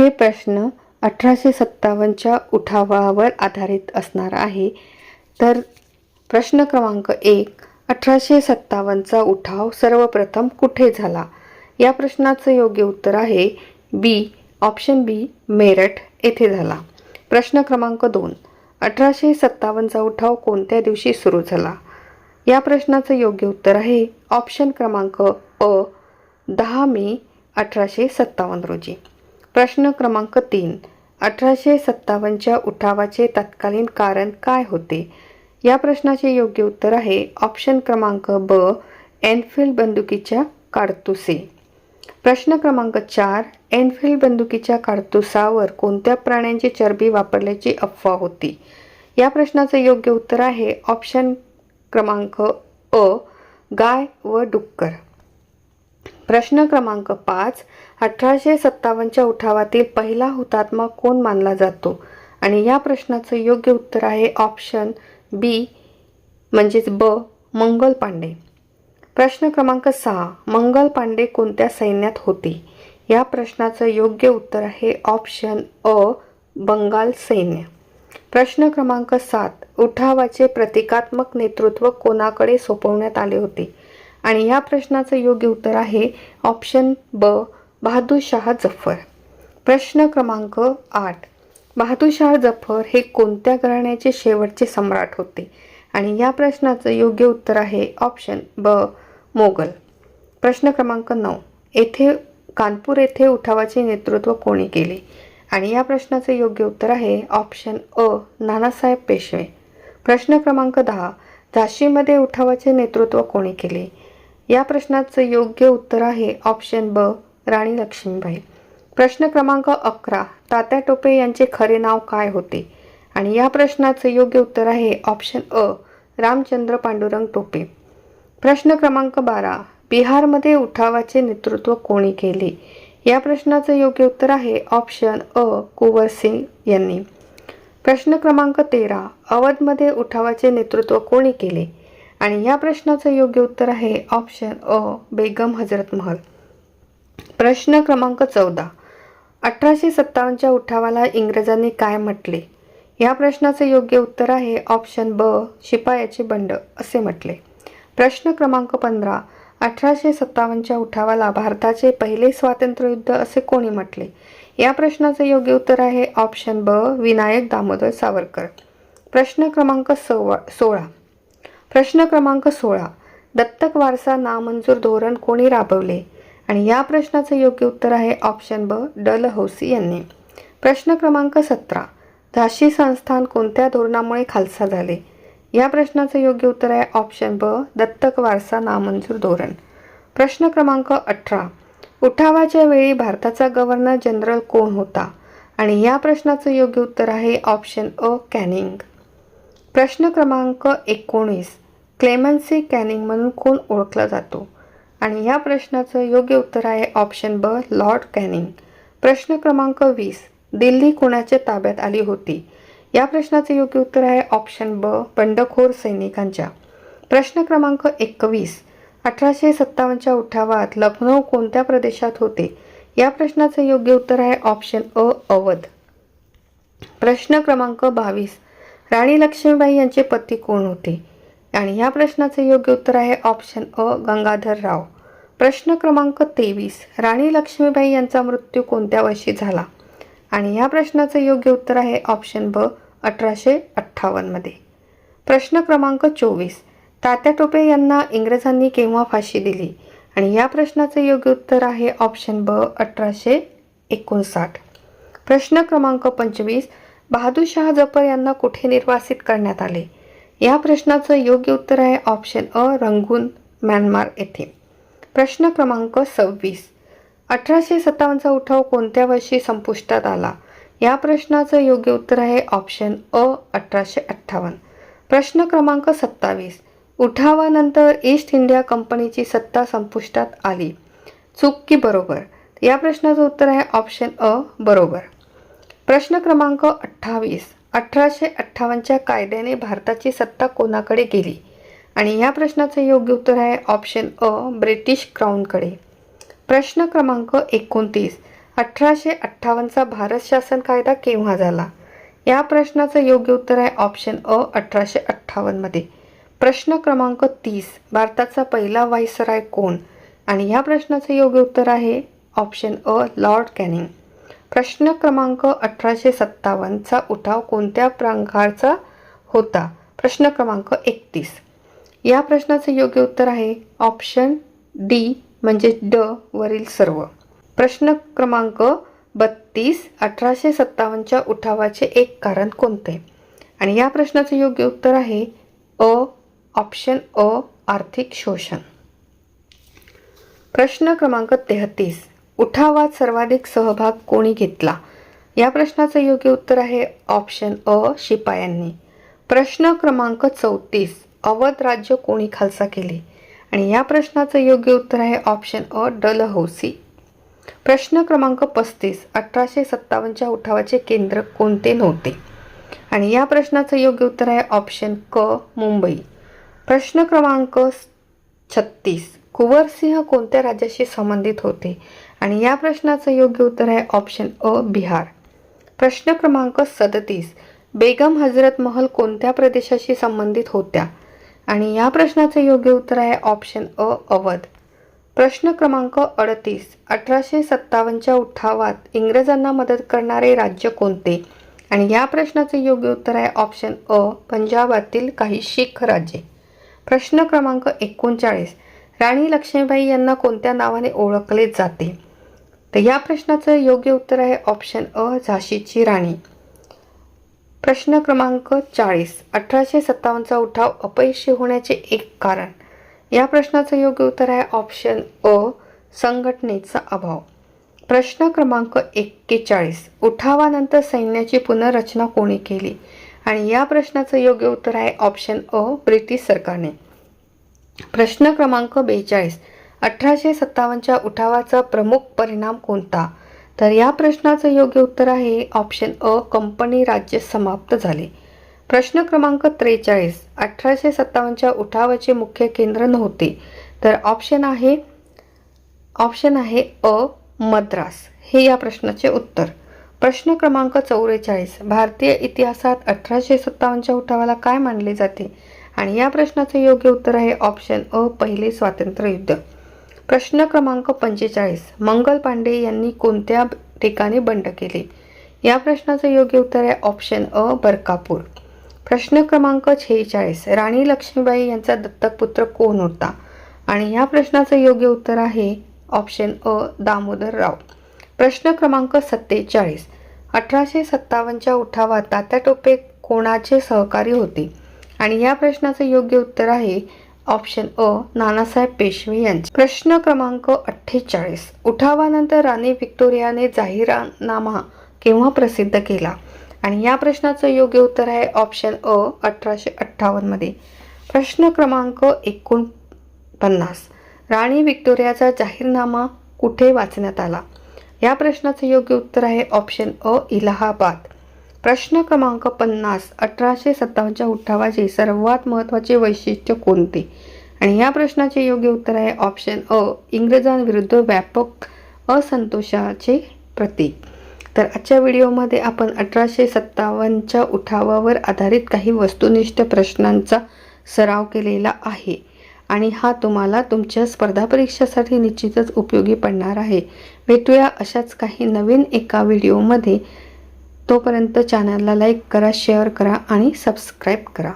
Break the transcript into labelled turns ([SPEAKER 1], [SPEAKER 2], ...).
[SPEAKER 1] हे प्रश्न 1857च्या उठावावर आधारित असणार आहे. तर प्रश्न क्रमांक 1, 1857चा उठाव सर्वप्रथम कुठे झाला? या प्रश्नाचं योग्य उत्तर आहे बी, ऑप्शन बी, मेरठ येथे झाला. प्रश्न क्रमांक 2, 1857चा उठाव कोणत्या दिवशी सुरू झाला? या प्रश्नाचं योग्य उत्तर आहे ऑप्शन क्रमांक अ, 10 मे 1857 रोजी. प्रश्न क्रमांक 3, 1857च्या उठावाचे तत्कालीन कारण काय होते? या प्रश्नाचे योग्य उत्तर आहे ऑप्शन क्रमांक ब, एनफिल्ड बंदुकीच्या काडतुसे. प्रश्न क्रमांक 4, एनफिल्ड बंदुकीच्या काडतुसावर कोणत्या प्राण्यांची चरबी वापरल्याची अफवा होती? या प्रश्नाचं योग्य उत्तर आहे ऑप्शन क्रमांक अ, गाय व डुक्कर. प्रश्न क्रमांक 5, 1857च्या उठावातील पहिला हुतात्मा कोण मानला जातो? आणि या प्रश्नाचं योग्य उत्तर आहे ऑप्शन बी म्हणजेच ब, मंगल पांडे. प्रश्न क्रमांक 6, मंगल पांडे कोणत्या सैन्यात होते? या प्रश्नाचं योग्य उत्तर आहे ऑप्शन अ, बंगाल सैन्य. प्रश्न क्रमांक 7, उठावाचे प्रतिकात्मक नेतृत्व कोणाकडे सोपवण्यात आले होते? आणि या प्रश्नाचं योग्य उत्तर आहे ऑप्शन ब, बहादूर शाह जफर. प्रश्न क्रमांक 8, बहादूर शाह जफर हे कोणत्या घराण्याचे शेवटचे सम्राट होते? आणि या प्रश्नाचं योग्य उत्तर आहे ऑप्शन ब, मोगल. प्रश्न क्रमांक 9, कानपूर येथे उठावाचे नेतृत्व कोणी केले? आणि या प्रश्नाचं योग्य उत्तर आहे ऑप्शन अ, नानासाहेब पेशवे. प्रश्न क्रमांक 10, झाशीमध्ये उठावाचे नेतृत्व कोणी केले? या प्रश्नाचं योग्य उत्तर आहे ऑप्शन ब, राणी लक्ष्मीबाई. प्रश्न क्रमांक 11, तात्या टोपे यांचे खरे नाव काय होते? आणि या प्रश्नाचं योग्य उत्तर आहे ऑप्शन अ, रामचंद्र पांडुरंग टोपे. प्रश्न क्रमांक 12, बिहारमध्ये उठावाचे नेतृत्व कोणी केले? या प्रश्नाचं योग्य उत्तर आहे ऑप्शन अ, कुंवर सिंग यांनी. प्रश्न क्रमांक 13, अवधमध्ये उठावाचे नेतृत्व कोणी केले? आणि या प्रश्नाचं योग्य उत्तर आहे ऑप्शन अ, बेगम हजरत महल. प्रश्न क्रमांक 14, 1857च्या उठावाला इंग्रजांनी काय म्हटले? या प्रश्नाचं योग्य उत्तर आहे ऑप्शन ब, शिपायाचे बंड असे म्हटले. प्रश्न क्रमांक 15, 1857च्या उठावाला भारताचे पहिले स्वातंत्र्ययुद्ध असे कोणी म्हटले? या प्रश्नाचं योग्य उत्तर आहे ऑप्शन ब, विनायक दामोदर सावरकर. प्रश्न क्रमांक 16, प्रश्न क्रमांक 16, दत्तक वारसा नामंजूर धोरण कोणी राबवले? आणि या प्रश्नाचं योग्य उत्तर आहे ऑप्शन ब, डलहौसी यांनी. प्रश्न क्रमांक 17, झाशी संस्थान कोणत्या धोरणामुळे खालसा झाले? या प्रश्नाचं योग्य उत्तर आहे ऑप्शन ब, दत्तक वारसा नामंजूर धोरण. प्रश्न क्रमांक 18, उठावाच्या वेळी भारताचा गव्हर्नर जनरल कोण होता? आणि या प्रश्नाचं योग्य उत्तर आहे ऑप्शन अ, कॅनिंग. प्रश्न क्रमांक 19, क्लेमेन्सी कॅनिंग म्हणून कोण ओळखला जातो? आणि या प्रश्नाचं योग्य उत्तर आहे ऑप्शन ब, लॉर्ड कॅनिंग. प्रश्न क्रमांक 20, दिल्ली कोणाच्या ताब्यात आली होती? या प्रश्नाचे योग्य उत्तर आहे ऑप्शन ब, बंडखोर सैनिकांच्या. प्रश्न क्रमांक 21, 1857च्या उठावात लखनौ कोणत्या प्रदेशात होते? या प्रश्नाचे योग्य उत्तर आहे ऑप्शन अ, अवध. प्रश्न क्रमांक 22, राणी लक्ष्मीबाई यांचे पती कोण होते? आणि या प्रश्नाचे योग्य उत्तर आहे ऑप्शन अ, गंगाधरराव. प्रश्न क्रमांक 23, राणी लक्ष्मीबाई यांचा मृत्यू कोणत्या वर्षी झाला? आणि या प्रश्नाचं योग्य उत्तर आहे ऑप्शन ब, 1858 मध्ये. प्रश्न क्रमांक 24, तात्या टोपे यांना इंग्रजांनी केव्हा फाशी दिली? आणि या प्रश्नाचं योग्य उत्तर आहे ऑप्शन ब, 1859. प्रश्न क्रमांक 25, बहादूर शाह जफर यांना कुठे निर्वासित करण्यात आले? या प्रश्नाचं योग्य उत्तर आहे ऑप्शन अ, रंगून, म्यानमार येथे. प्रश्न क्रमांक 26, 1857चा उठाव कोणत्या वर्षी संपुष्टात आला? या प्रश्नाचं योग्य उत्तर आहे ऑप्शन अ, 1858. प्रश्न क्रमांक 27, उठावानंतर ईस्ट इंडिया कंपनीची सत्ता संपुष्टात आली. चूक की बरोबर? या प्रश्नाचं उत्तर आहे ऑप्शन अ, बरोबर. प्रश्न क्रमांक 28, 1858च्या कायद्याने भारताची सत्ता कोणाकडे गेली? आणि या प्रश्नाचं योग्य उत्तर आहे ऑप्शन अ, ब्रिटिश क्राऊनकडे. प्रश्न क्रमांक 29, 1858चा भारत शासन कायदा केव्हा झाला? या प्रश्नाचं योग्य उत्तर आहे ऑप्शन अ 1858 मध्ये. प्रश्न क्रमांक 30, भारताचा पहिला व्हाईसरॉय कोण? आणि या प्रश्नाचं योग्य उत्तर आहे ऑप्शन अ लॉर्ड कॅनिंग. प्रश्न क्रमांक 1857चा उठाव कोणत्या प्रकारचा होता? प्रश्न क्रमांक 31. या प्रश्नाचं योग्य उत्तर आहे ऑप्शन डी म्हणजे ड वरील सर्व. प्रश्न क्रमांक 32, 1857च्या उठावाचे एक कारण कोणते? आणि या प्रश्नाचं योग्य उत्तर आहे अ ऑप्शन अ आर्थिक शोषण. प्रश्न क्रमांक 33, उठावात सर्वाधिक सहभाग कोणी घेतला? या प्रश्नाचं योग्य उत्तर आहे ऑप्शन अ शिपायांनी. प्रश्न क्रमांक 34, अवध राज्य कोणी खालसा केले? आणि या प्रश्नाचं योग्य उत्तर आहे ऑप्शन अ डलहौसी. प्रश्न क्रमांक 35, 1857च्या उठावाचे केंद्र कोणते नव्हते? आणि या प्रश्नाचं योग्य उत्तर आहे ऑप्शन क मुंबई. प्रश्न क्रमांक 36, कुंवरसिंह कोणत्या राज्याशी संबंधित होते? आणि या प्रश्नाचं योग्य उत्तर आहे ऑप्शन अ बिहार. प्रश्न क्रमांक 37, बेगम हजरत महल कोणत्या प्रदेशाशी संबंधित होत्या? आणि या प्रश्नाचं योग्य उत्तर आहे ऑप्शन अ अवध. प्रश्न क्रमांक 38, 1857च्या उठावात इंग्रजांना मदत करणारे राज्य कोणते? आणि या प्रश्नाचे योग्य उत्तर आहे ऑप्शन अ पंजाबातील काही शीख राज्ये. प्रश्न क्रमांक 39, राणी लक्ष्मीबाई यांना कोणत्या नावाने ओळखले जाते? तर या प्रश्नाचं योग्य उत्तर आहे ऑप्शन अ झाशीची राणी. प्रश्न क्रमांक 40, 1857चा उठाव अपयशी होण्याचे एक कारण? या प्रश्नाचं योग्य उत्तर आहे ऑप्शन अ संघटनेचा अभाव. प्रश्न क्रमांक 41, उठावानंतर सैन्याची पुनर्रचना कोणी केली? आणि या प्रश्नाचं योग्य उत्तर आहे ऑप्शन अ ब्रिटिश सरकारने. प्रश्न क्रमांक 42, 1857च्या उठावाचा प्रमुख परिणाम कोणता? तर या प्रश्नाचं योग्य उत्तर आहे ऑप्शन अ कंपनी राज्य समाप्त झाले. प्रश्न क्रमांक 43, 1857च्या उठावाचे मुख्य केंद्र नव्हते. तर ऑप्शन आहे अ मद्रास हे या प्रश्नाचे उत्तर. प्रश्न क्रमांक 44, भारतीय इतिहासात 1857च्या उठावाला काय मानले जाते? आणि या प्रश्नाचे योग्य उत्तर आहे ऑप्शन अ पहिले स्वातंत्र्य युद्ध. प्रश्न क्रमांक 45, मंगल पांडे यांनी कोणत्या ठिकाणी बंड केले? या प्रश्नाचं योग्य उत्तर आहे ऑप्शन अ बरकापूर. प्रश्न क्रमांक 46, राणी लक्ष्मीबाई यांचा दत्तक पुत्र कोण होता? आणि या प्रश्नाचं योग्य उत्तर आहे ऑप्शन अ दामोदरराव. प्रश्न क्रमांक 47, 1857च्या उठावात तात्या टोपे कोणाचे सहकारी होते? आणि या प्रश्नाचं योग्य उत्तर आहे ऑप्शन अ नानासाहेब पेशवे यांचे. प्रश्न क्रमांक 48, उठावानंतर राणी व्हिक्टोरियाने जाहीरनामा केव्हा प्रसिद्ध केला? आणि या प्रश्नाचं योग्य उत्तर आहे ऑप्शन अ 1858 मध्ये. प्रश्न क्रमांक 49, राणी व्हिक्टोरियाचा जाहीरनामा कुठे वाचण्यात आला? या प्रश्नाचं योग्य उत्तर आहे ऑप्शन अ इलाहाबाद. प्रश्न क्रमांक 50, 1857च्या उठावाचे सर्वात महत्त्वाचे वैशिष्ट्य कोणते? आणि या प्रश्नाचे योग्य उत्तर आहे ऑप्शन अ इंग्रजांविरुद्ध व्यापक असंतोषाचे प्रतीक. तर आजच्या व्हिडिओमध्ये आपण 1857च्या उठावावर आधारित काही वस्तुनिष्ठ प्रश्नांचा सराव केलेला आहे आणि हा तुम्हाला तुमच्या स्पर्धा परीक्षेसाठी निश्चितच उपयोगी पडणार आहे. भेटूया अशाच काही नवीन एका व्हिडिओमध्ये. तोपर्यंत चॅनलला लाईक करा, शेअर करा आणि सबस्क्राईब करा.